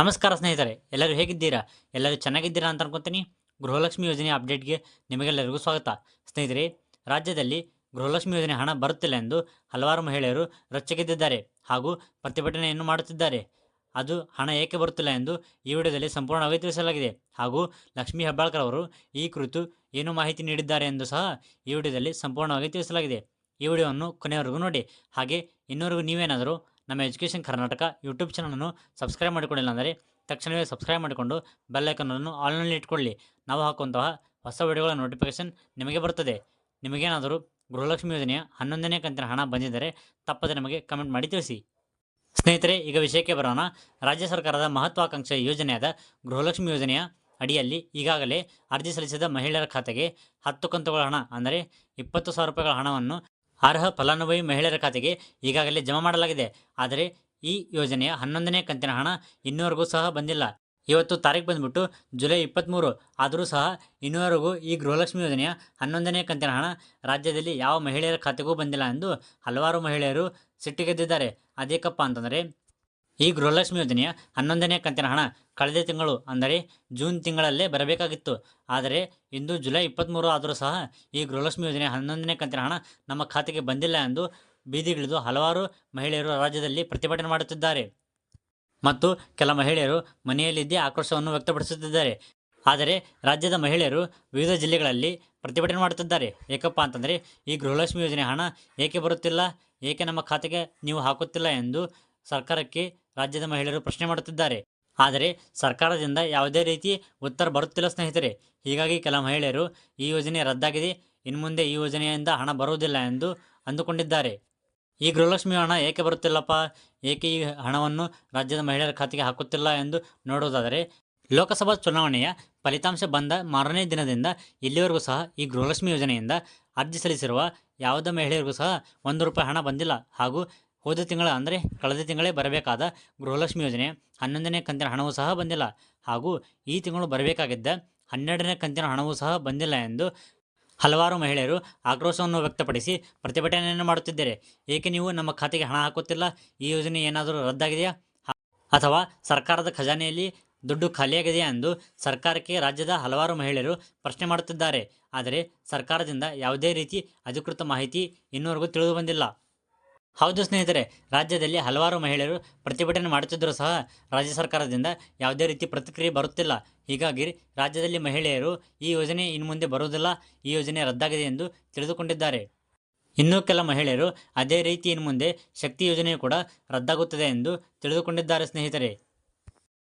ನಮಸ್ಕಾರ ಸ್ನೇಹಿತರೆ, ಎಲ್ಲರೂ ಹೇಗಿದ್ದೀರಾ? ಎಲ್ಲರೂ ಚೆನ್ನಾಗಿದ್ದೀರಾ ಅಂತ ಅನ್ಕೊಂತೀನಿ. ಗೃಹಲಕ್ಷ್ಮಿ ಯೋಜನೆಯ ಅಪ್ಡೇಟ್ಗೆ ನಿಮಗೆಲ್ಲರಿಗೂ ಸ್ವಾಗತ. ಸ್ನೇಹಿತರೆ, ರಾಜ್ಯದಲ್ಲಿ ಗೃಹಲಕ್ಷ್ಮಿ ಯೋಜನೆ ಹಣ ಬರುತ್ತಿಲ್ಲ ಎಂದು ಹಲವಾರು ಮಹಿಳೆಯರು ರೊಚ್ಚಿಗೆದ್ದಿದ್ದಾರೆ ಹಾಗೂ ಪ್ರತಿಭಟನೆಯನ್ನು ಮಾಡುತ್ತಿದ್ದಾರೆ. ಅದು ಹಣ ಏಕೆ ಬರುತ್ತಿಲ್ಲ ಎಂದು ಈ ವಿಡಿಯೋದಲ್ಲಿ ಸಂಪೂರ್ಣವಾಗಿ ತಿಳಿಸಲಾಗಿದೆ ಹಾಗೂ ಲಕ್ಷ್ಮೀ ಹೆಬ್ಬಾಳ್ಕರ್ ಅವರು ಈ ಕುರಿತು ಏನು ಮಾಹಿತಿ ನೀಡಿದ್ದಾರೆ ಎಂದು ಸಹ ಈ ವಿಡಿಯೋದಲ್ಲಿ ಸಂಪೂರ್ಣವಾಗಿ ತಿಳಿಸಲಾಗಿದೆ. ಈ ವಿಡಿಯೋವನ್ನು ಕೊನೆಯವರೆಗೂ ನೋಡಿ. ಹಾಗೆ ಇನ್ನೂವರೆಗೂ ನೀವೇನಾದರೂ ನಮ್ಮ ಎಜುಕೇಷನ್ ಕರ್ನಾಟಕ ಯೂಟ್ಯೂಬ್ ಚಾನಲನ್ನು ಸಬ್ಸ್ಕ್ರೈಬ್ ಮಾಡಿಕೊಂಡಿಲ್ಲ ಅಂದರೆ ತಕ್ಷಣವೇ ಸಬ್ಸ್ಕ್ರೈಬ್ ಮಾಡಿಕೊಂಡು ಬೆಲ್ ಐಕನನ್ನು ಆಲ್ನಲ್ಲಿ ಇಟ್ಕೊಳ್ಳಿ. ನಾವು ಹಾಕುವಂತಹ ಹೊಸ ವಿಡಿಯೋಗಳ ನೋಟಿಫಿಕೇಶನ್ ನಿಮಗೆ ಬರುತ್ತದೆ. ನಿಮಗೇನಾದರೂ ಗೃಹಲಕ್ಷ್ಮಿ ಯೋಜನೆಯ 11ನೇ ಕಂತಿನ ಹಣ ಬಂದಿದ್ದರೆ ತಪ್ಪದೆ ನಮಗೆ ಕಮೆಂಟ್ ಮಾಡಿ ತಿಳಿಸಿ. ಸ್ನೇಹಿತರೆ, ಈಗ ವಿಷಯಕ್ಕೆ ಬರೋಣ. ರಾಜ್ಯ ಸರ್ಕಾರದ ಮಹತ್ವಾಕಾಂಕ್ಷೆ ಯೋಜನೆಯಾದ ಗೃಹಲಕ್ಷ್ಮಿ ಯೋಜನೆಯ ಅಡಿಯಲ್ಲಿ ಈಗಾಗಲೇ ಅರ್ಜಿ ಸಲ್ಲಿಸಿದ ಮಹಿಳೆಯರ ಖಾತೆಗೆ 10 ಕಂತುಗಳ ಹಣ ಅಂದರೆ 20,000 ರೂಪಾಯಿಗಳ ಹಣವನ್ನು ಅರ್ಹ ಫಲಾನುಭವಿ ಮಹಿಳೆಯರ ಖಾತೆಗೆ ಈಗಾಗಲೇ ಜಮಾ ಮಾಡಲಾಗಿದೆ. ಆದರೆ ಈ ಯೋಜನೆಯ 11ನೇ ಕಂತಿನ ಹಣ ಇನ್ನೂವರೆಗೂ ಸಹ ಬಂದಿಲ್ಲ. ಇವತ್ತು ತಾರೀಕು ಬಂದ್ಬಿಟ್ಟು ಜುಲೈ 23, ಆದರೂ ಸಹ ಇನ್ನೂವರೆಗೂ ಈ ಗೃಹಲಕ್ಷ್ಮಿ ಯೋಜನೆಯ 11ನೇ ಕಂತಿನ ಹಣ ರಾಜ್ಯದಲ್ಲಿ ಯಾವ ಮಹಿಳೆಯರ ಖಾತೆಗೂ ಬಂದಿಲ್ಲ ಎಂದು ಹಲವಾರು ಮಹಿಳೆಯರು ಸಿಟ್ಟಿಗೆದ್ದಿದ್ದಾರೆ. ಅದೇಕಪ್ಪ ಅಂತಂದರೆ, ಈ ಗೃಹಲಕ್ಷ್ಮಿ ಯೋಜನೆಯ 11ನೇ ಕಂತಿನ ಹಣ ಕಳೆದ ತಿಂಗಳು ಅಂದರೆ ಜೂನ್ ತಿಂಗಳಲ್ಲೇ ಬರಬೇಕಾಗಿತ್ತು. ಆದರೆ ಇಂದು ಜುಲೈ 23 ಆದರೂ ಸಹ ಈ ಗೃಹಲಕ್ಷ್ಮಿ ಯೋಜನೆಯ 11ನೇ ಕಂತಿನ ಹಣ ನಮ್ಮ ಖಾತೆಗೆ ಬಂದಿಲ್ಲ ಎಂದು ಬೀದಿಗಿಳಿದು ಹಲವಾರು ಮಹಿಳೆಯರು ರಾಜ್ಯದಲ್ಲಿ ಪ್ರತಿಭಟನೆ ಮಾಡುತ್ತಿದ್ದಾರೆ ಮತ್ತು ಕೆಲ ಮಹಿಳೆಯರು ಮನೆಯಲ್ಲಿದ್ದೇ ಆಕ್ರೋಶವನ್ನು ವ್ಯಕ್ತಪಡಿಸುತ್ತಿದ್ದಾರೆ. ಆದರೆ ರಾಜ್ಯದ ಮಹಿಳೆಯರು ವಿವಿಧ ಜಿಲ್ಲೆಗಳಲ್ಲಿ ಪ್ರತಿಭಟನೆ ಮಾಡುತ್ತಿದ್ದಾರೆ. ಏಕಪ್ಪ ಅಂತಂದರೆ, ಈ ಗೃಹಲಕ್ಷ್ಮಿ ಯೋಜನೆ ಹಣ ಏಕೆ ಬರುತ್ತಿಲ್ಲ, ಏಕೆ ನಮ್ಮ ಖಾತೆಗೆ ನೀವು ಹಾಕುತ್ತಿಲ್ಲ ಎಂದು ಸರ್ಕಾರಕ್ಕೆ ರಾಜ್ಯದ ಮಹಿಳೆಯರು ಪ್ರಶ್ನೆ ಮಾಡುತ್ತಿದ್ದಾರೆ. ಆದರೆ ಸರ್ಕಾರದಿಂದ ಯಾವುದೇ ರೀತಿ ಉತ್ತರ ಬರುತ್ತಿಲ್ಲ ಸ್ನೇಹಿತರೆ. ಹೀಗಾಗಿ ಕೆಲ ಮಹಿಳೆಯರು ಈ ಯೋಜನೆ ರದ್ದಾಗಿದೆ, ಇನ್ನು ಮುಂದೆ ಈ ಯೋಜನೆಯಿಂದ ಹಣ ಬರುವುದಿಲ್ಲ ಎಂದು ಅಂದುಕೊಂಡಿದ್ದಾರೆ. ಈ ಗೃಹಲಕ್ಷ್ಮಿ ಹಣ ಏಕೆ ಬರುತ್ತಿಲ್ಲಪ್ಪ, ಏಕೆ ಈ ಹಣವನ್ನು ರಾಜ್ಯದ ಮಹಿಳೆಯರ ಖಾತೆಗೆ ಹಾಕುತ್ತಿಲ್ಲ ಎಂದು ನೋಡುವುದಾದರೆ, ಲೋಕಸಭಾ ಚುನಾವಣೆಯ ಫಲಿತಾಂಶ ಬಂದ ಮಾರನೇ ದಿನದಿಂದ ಇಲ್ಲಿವರೆಗೂ ಸಹ ಈ ಗೃಹಲಕ್ಷ್ಮಿ ಯೋಜನೆಯಿಂದ ಅರ್ಜಿ ಸಲ್ಲಿಸಿರುವ ಯಾವುದೇ ಮಹಿಳೆಯರಿಗೂ ಸಹ 1 ರೂಪಾಯಿ ಹಣ ಬಂದಿಲ್ಲ. ಹಾಗೂ ಹೋದ ತಿಂಗಳ ಅಂದರೆ ಕಳೆದ ತಿಂಗಳೇ ಬರಬೇಕಾದ ಗೃಹಲಕ್ಷ್ಮಿ ಯೋಜನೆ 11ನೇ ಕಂತಿನ ಹಣವೂ ಸಹ ಬಂದಿಲ್ಲ. ಹಾಗೂ ಈ ತಿಂಗಳು ಬರಬೇಕಾಗಿದ್ದ 12ನೇ ಕಂತಿನ ಹಣವೂ ಸಹ ಬಂದಿಲ್ಲ ಎಂದು ಹಲವಾರು ಮಹಿಳೆಯರು ಆಕ್ರೋಶವನ್ನು ವ್ಯಕ್ತಪಡಿಸಿ ಪ್ರತಿಭಟನೆಯನ್ನು ಮಾಡುತ್ತಿದ್ದಾರೆ. ಏಕೆ ನೀವು ನಮ್ಮ ಖಾತೆಗೆ ಹಣ ಹಾಕುತ್ತಿಲ್ಲ? ಈ ಯೋಜನೆ ಏನಾದರೂ ರದ್ದಾಗಿದೆಯಾ ಅಥವಾ ಸರ್ಕಾರದ ಖಜಾನೆಯಲ್ಲಿ ದುಡ್ಡು ಖಾಲಿಯಾಗಿದೆಯಾ ಎಂದು ಸರ್ಕಾರಕ್ಕೆ ರಾಜ್ಯದ ಹಲವಾರು ಮಹಿಳೆಯರು ಪ್ರಶ್ನೆ ಮಾಡುತ್ತಿದ್ದಾರೆ. ಆದರೆ ಸರ್ಕಾರದಿಂದ ಯಾವುದೇ ರೀತಿ ಅಧಿಕೃತ ಮಾಹಿತಿ ಇನ್ನೂವರೆಗೂ ತಿಳಿದು ಬಂದಿಲ್ಲ. ಹೌದು ಸ್ನೇಹಿತರೆ, ರಾಜ್ಯದಲ್ಲಿ ಹಲವಾರು ಮಹಿಳೆಯರು ಪ್ರತಿಭಟನೆ ಮಾಡುತ್ತಿದ್ದರೂ ಸಹ ರಾಜ್ಯ ಸರ್ಕಾರದಿಂದ ಯಾವುದೇ ರೀತಿ ಪ್ರತಿಕ್ರಿಯೆ ಬರುತ್ತಿಲ್ಲ. ಹೀಗಾಗಿ ರಾಜ್ಯದಲ್ಲಿ ಮಹಿಳೆಯರು ಈ ಯೋಜನೆ ಇನ್ನು ಮುಂದೆ ಬರುವುದಿಲ್ಲ, ಈ ಯೋಜನೆ ರದ್ದಾಗಿದೆ ಎಂದು ತಿಳಿದುಕೊಂಡಿದ್ದಾರೆ. ಇನ್ನೂ ಕೆಲ ಮಹಿಳೆಯರು ಅದೇ ರೀತಿ ಇನ್ನು ಮುಂದೆ ಶಕ್ತಿ ಯೋಜನೆಯು ಕೂಡ ರದ್ದಾಗುತ್ತದೆ ಎಂದು ತಿಳಿದುಕೊಂಡಿದ್ದಾರೆ ಸ್ನೇಹಿತರೆ.